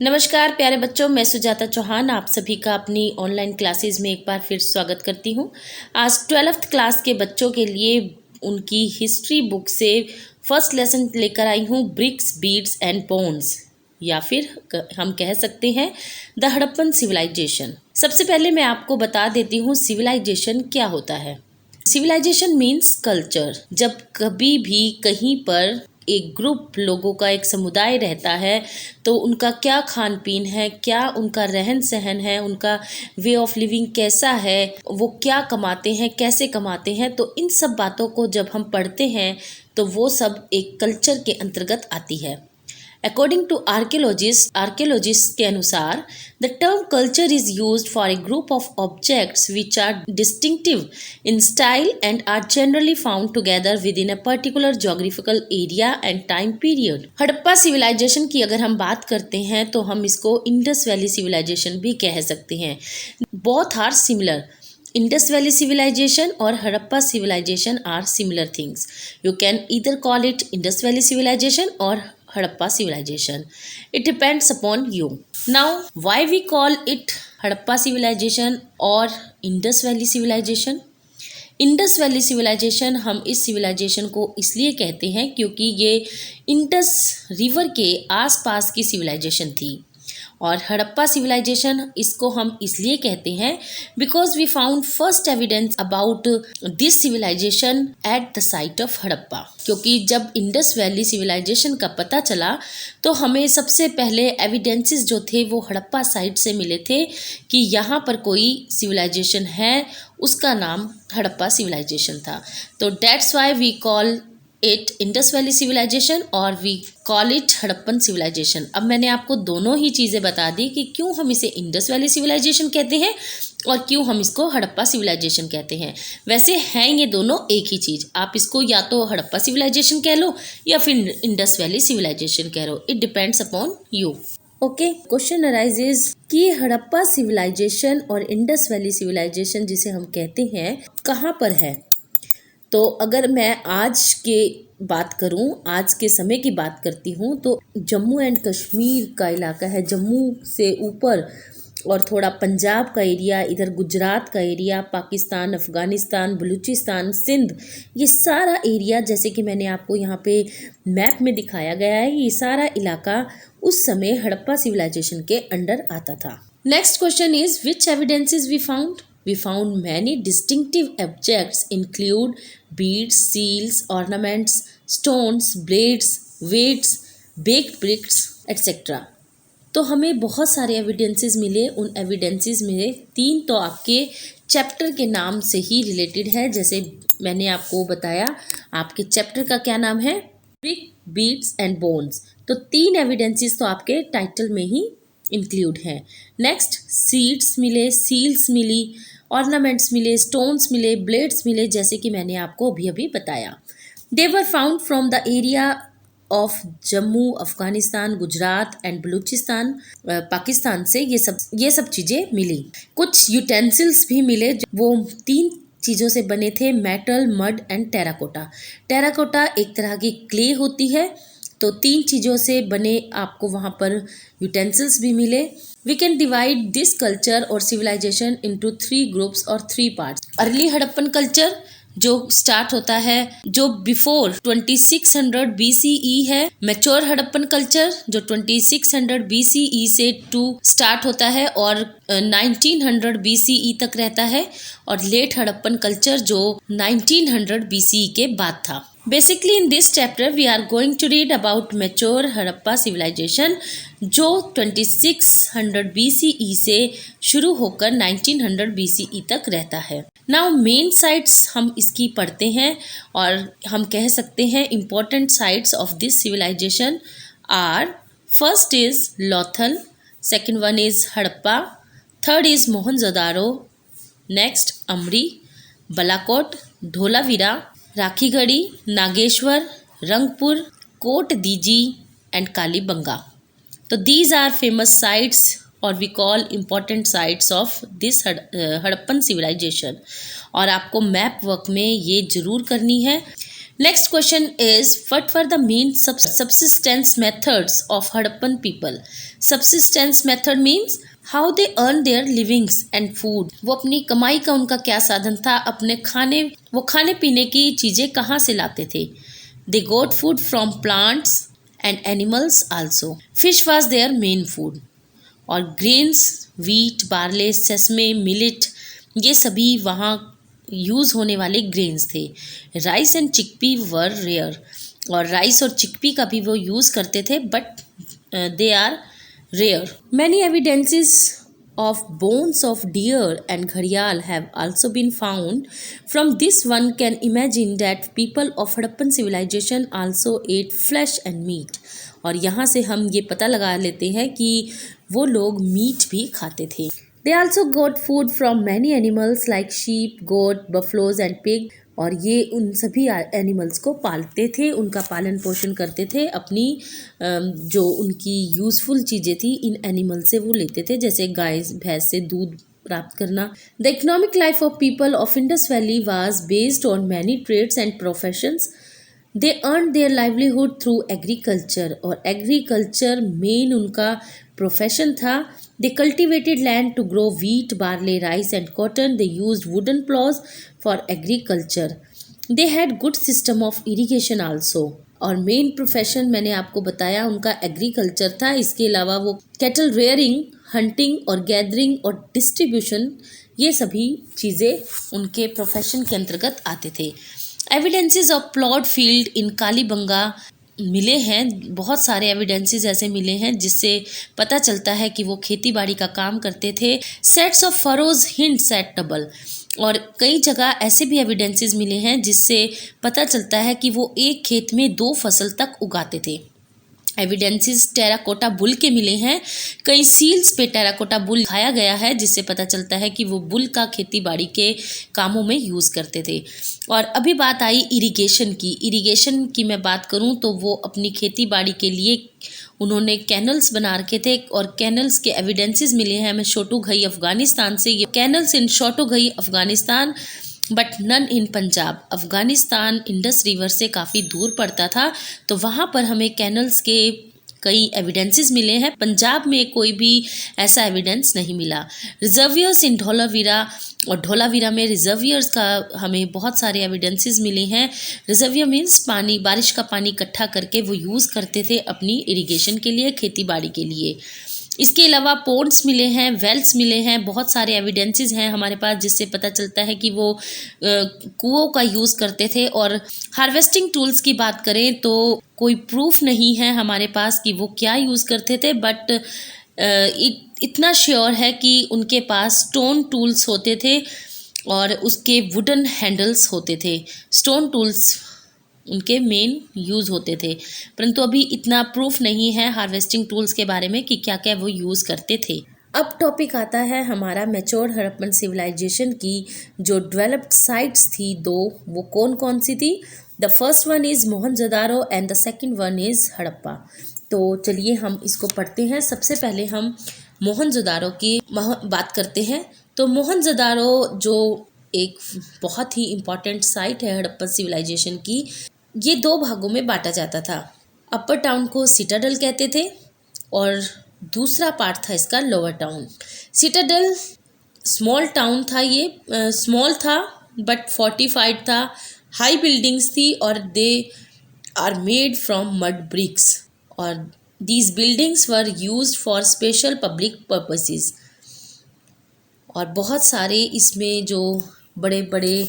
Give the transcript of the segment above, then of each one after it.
नमस्कार प्यारे बच्चों, मैं सुजाता चौहान आप सभी का अपनी ऑनलाइन क्लासेस में एक बार फिर स्वागत करती हूँ। आज 12th क्लास के बच्चों के लिए उनकी हिस्ट्री बुक से फर्स्ट लेसन लेकर आई हूँ, ब्रिक्स, बीड्स एंड बोन्स, या फिर हम कह सकते हैं द हड़प्पन सिविलाइजेशन। सबसे पहले मैं आपको बता देती हूँ सिविलाइजेशन क्या होता है। Civilisation means culture. जब कभी भी कहीं पर एक ग्रुप लोगों का, एक समुदाय रहता है, तो उनका क्या खान पीन है, क्या उनका रहन सहन है, उनका वे ऑफ लिविंग कैसा है, वो क्या कमाते हैं, कैसे कमाते हैं, तो इन सब बातों को जब हम पढ़ते हैं तो वो सब एक कल्चर के अंतर्गत आती है। अकॉर्डिंग टू आर्कियोलॉजिस्ट के अनुसार the term culture is used for a group of objects which are distinctive in style and are generally found together within a particular geographical area and time period. Harappa civilisation की अगर हम बात करते हैं तो हम इसको इंडस वैली सिविलाइजेशन भी कह सकते हैं। Both are similar. Indus valley civilization और Harappa civilization are similar things. You can either call it Indus valley civilization और Harappa civilization. It depends upon you. Now, why we call it Harappa civilization or Indus Valley civilization? Indus valley civilisation हम इस civilisation को इसलिए कहते हैं क्योंकि ये Indus river के आसपास की सिविलाइजेशन थी। और हड़प्पा सिविलाइजेशन इसको हम इसलिए कहते हैं because we found first evidence about this civilisation at the site of Harappa. क्योंकि जब इंडस वैली सिविलाइजेशन का पता चला तो हमें सबसे पहले एविडेंसेस जो थे वो हड़प्पा साइट से मिले थे कि यहाँ पर कोई सिविलाइजेशन है, उसका नाम हड़प्पा सिविलाइजेशन था। तो that's why we call it Indus valley civilization और we call it Harappan civilization. अब मैंने आपको दोनों ही चीज़ें बता दी कि क्यों हम इसे इंडस वैली सिविलाइजेशन कहते हैं और क्यों हम इसको हड़प्पा सिविलाइजेशन कहते हैं। वैसे हैं ये दोनों एक ही चीज़। आप इसको या तो हड़प्पा सिविलाइजेशन कह लो या फिर इंडस वैली सिविलाइजेशन कह लो। It depends upon you. Okay, question arises कि हड़प्पा सिविलाइजेशन और इंडस वैली सिविलाइजेशन जिसे हम कहते हैं कहाँ पर है। तो अगर मैं आज के बात करूं, आज के समय की बात करती हूं तो जम्मू एंड कश्मीर का इलाका है, जम्मू से ऊपर और थोड़ा पंजाब का एरिया, इधर गुजरात का एरिया, पाकिस्तान, अफ़गानिस्तान, बलूचिस्तान, सिंध, ये सारा एरिया जैसे कि मैंने आपको यहाँ पे मैप में दिखाया गया है, ये सारा इलाका उस समय हड़प्पा सिविलाइजेशन के अंडर आता था। Next question is which evidences we found. We found many distinctive objects include beads, seals, ornaments, stones, blades, weights, baked bricks, etc. तो हमें बहुत सारे एविडेंसेस मिले। उन एविडेंसेस में 3 तो आपके चैप्टर के नाम से ही रिलेटेड है। जैसे मैंने आपको बताया आपके चैप्टर का क्या नाम है, ब्रिक, बीड्स एंड बोन्स। तो 3 एविडेंसेस तो आपके टाइटल में ही इंक्लूड है। नेक्स्ट, सीड्स मिले, सील्स मिली, ऑर्नामेंट्स मिले, स्टोन्स मिले, ब्लेड्स मिले, जैसे कि मैंने आपको अभी अभी बताया। They were found from the area of Jammu, Afghanistan, Gujarat and Baluchistan, Pakistan से ये सब चीज़ें मिली। कुछ यूटेंसिल्स भी मिले, वो 3 चीज़ों से बने थे, metal, mud and terracotta. Terracotta एक तरह की क्ले होती है, तो 3 चीज़ों से बने आपको वहाँ पर यूटेंसिल्स भी मिले। We can divide this culture और सिविलाइजेशन इनटू 3 ग्रुप्स और 3 पार्ट्स। अर्ली हड़प्पन कल्चर जो स्टार्ट होता है, जो बिफोर 2600 BCE है। मैच्योर हड़प्पन कल्चर जो 2600 BCE से स्टार्ट होता है और 1900 BCE तक रहता है। और लेट हड़प्पन कल्चर जो 1900 BCE के बाद था। Basically in this chapter we are going to read about mature Harappa civilization जो 2600 BCE से शुरू होकर 1900 BCE तक रहता है। Now main sites हम इसकी पढ़ते हैं और हम कह सकते हैं important sites of this civilization are first is Lothal, second one is Harappa, third is Mohenjodaro, next Amri, Balakot, Dholavira, Rakhigarhi, Nageshwar, Rangpur, Kot Diji and Kalibangan. तो दीज आर फेमस साइट्स और we call important sites of this Harappan civilisation. और आपको मैप वर्क में ये ज़रूर करनी है। Next question is, what were the main subsistence methods of Harappan people? Subsistence method means how they earn their livings and food. वो अपनी कमाई का उनका क्या साधन था, अपने खाने पीने की चीजें कहाँ से लाते थे. They got food from plants and animals also. Fish was their main food. और grains, wheat, barley, sesame, millet, ये सभी वहाँ यूज़ होने वाले ग्रेन्स थे. Rice and chickpea were rare. और राइस और चिकपी का भी वो यूज़ करते थे, but they are rare. Many evidences of bones of deer and gharial have also been found. From this one can imagine that people of Harappan civilization also ate flesh and meat. और यहाँ से हम ये पता लगा लेते हैं कि वो लोग मीट भी खाते थे. They also got food from many animals like sheep, goat, buffaloes and pig. और ये उन सभी एनिमल्स को पालते थे, उनका पालन पोषण करते थे. अपनी जो उनकी यूज़फुल चीज़ें थी इन एनिमल से वो लेते थे, जैसे गाय भैंस से दूध प्राप्त करना. The economic life of people of Indus Valley was based on many trades and professions. They earn their livelihood through agriculture. और एग्रीकल्चर मेन उनका प्रोफेशन था. They cultivated land to grow wheat, barley, rice and cotton. They used wooden plows for agriculture. They had good system of irrigation also. और main profession मैंने आपको बताया उनका agriculture था. इसके अलावा वो कैटल रेयरिंग, हंटिंग और गैदरिंग और डिस्ट्रीब्यूशन, ये सभी चीज़ें उनके प्रोफेशन के अंतर्गत आते थे. Evidences of plot field in Kalibangan मिले हैं. बहुत सारे एविडेंसेस ऐसे मिले हैं जिससे पता चलता है कि वो खेती बाड़ी का काम करते थे. Sets of furrows hints at trouble. और कई जगह ऐसे भी एविडेंसेस मिले हैं जिससे पता चलता है कि वो एक खेत में 2 फसल तक उगाते थे. एविडेंसेस टेराकोटा बुल के मिले हैं. कई सील्स पे टेराकोटा बुल दिखाया गया है जिससे पता चलता है कि वो बुल का खेती बाड़ी के कामों में यूज़ करते थे. और अभी बात आई इरिगेशन की. इरिगेशन की मैं बात करूं तो वो अपनी खेती बाड़ी के लिए उन्होंने कैनल्स बना रखे थे. और कैनल्स के एविडेंसेस मिले हैं हमें शोटोघई अफ़गानिस्तान से. ये कैनल्स इन शोटोघई Afghanistan but none in Punjab. Afghanistan Indus river से काफ़ी दूर पड़ता था, तो वहाँ पर हमें कैनल्स के कई एविडेंसेस मिले हैं. पंजाब में कोई भी ऐसा एविडेंस नहीं मिला. रिजर्वियर्स इन धौलावीरा. और धौलावीरा में रिजर्वियर्स का हमें बहुत सारे एविडेंसेस मिले हैं. रिजर्वियर मीन्स पानी, बारिश का पानी इकट्ठा करके वो यूज़ करते थे अपनी इरिगेशन के लिए, खेती बाड़ी के लिए. इसके अलावा पोन्ड्स मिले हैं, वेल्स मिले हैं. बहुत सारे एविडेंसेस हैं हमारे पास जिससे पता चलता है कि वो कुओं का यूज़ करते थे. और हार्वेस्टिंग टूल्स की बात करें तो कोई प्रूफ नहीं है हमारे पास कि वो क्या यूज़ करते थे, बट इतना श्योर है कि उनके पास स्टोन टूल्स होते थे और उसके वुडन हैंडल्स होते थे. स्टोन टूल्स उनके मेन यूज़ होते थे, परंतु अभी इतना प्रूफ नहीं है हार्वेस्टिंग टूल्स के बारे में कि क्या क्या वो यूज़ करते थे. अब टॉपिक आता है हमारा मैच्योर हड़प्पन सिविलाइजेशन की जो डेवलप्ड साइट्स थी 2, वो कौन कौन सी थी. The first one is Mohenjodaro and the second one is Harappa. तो चलिए हम इसको पढ़ते हैं. सबसे पहले हम मोहनजोदारो की बात करते हैं. तो मोहनजोदारो जो एक बहुत ही इम्पॉर्टेंट साइट है हड़प्पन सिविलाइजेशन की, ये 2 भागों में बांटा जाता था. अपर टाउन को सिटाडल कहते थे और दूसरा पार्ट था इसका lower town. Citadel small town था. ये स्मॉल था बट फोर्टिफाइड था. हाई बिल्डिंग्स थी और they are made from mud bricks. और these buildings were used for special public purposes. और बहुत सारे इसमें जो बड़े बड़े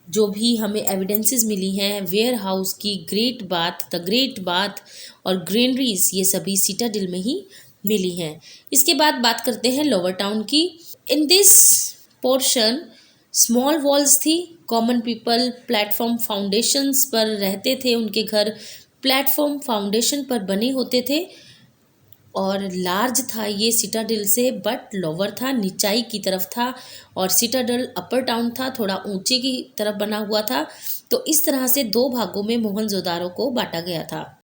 जो भी हमें एविडेंसेस मिली हैं, वेयर हाउस की, great bath, the great bath और ग्रेनरीज, ये सभी सिटाडेल में ही मिली हैं. इसके बाद बात करते हैं लोअर टाउन की. In this portion small walls थी. कॉमन पीपल प्लेटफॉर्म फाउंडेशंस पर रहते थे. उनके घर प्लेटफॉर्म फाउंडेशन पर बने होते थे. और लार्ज था ये सिटाडेल से, बट लोअर था, नीचाई की तरफ था. और सिटाडेल अपर टाउन था, थोड़ा ऊंचे की तरफ बना हुआ था. तो इस तरह से 2 भागों में मोहनजोदारो को बांटा गया था.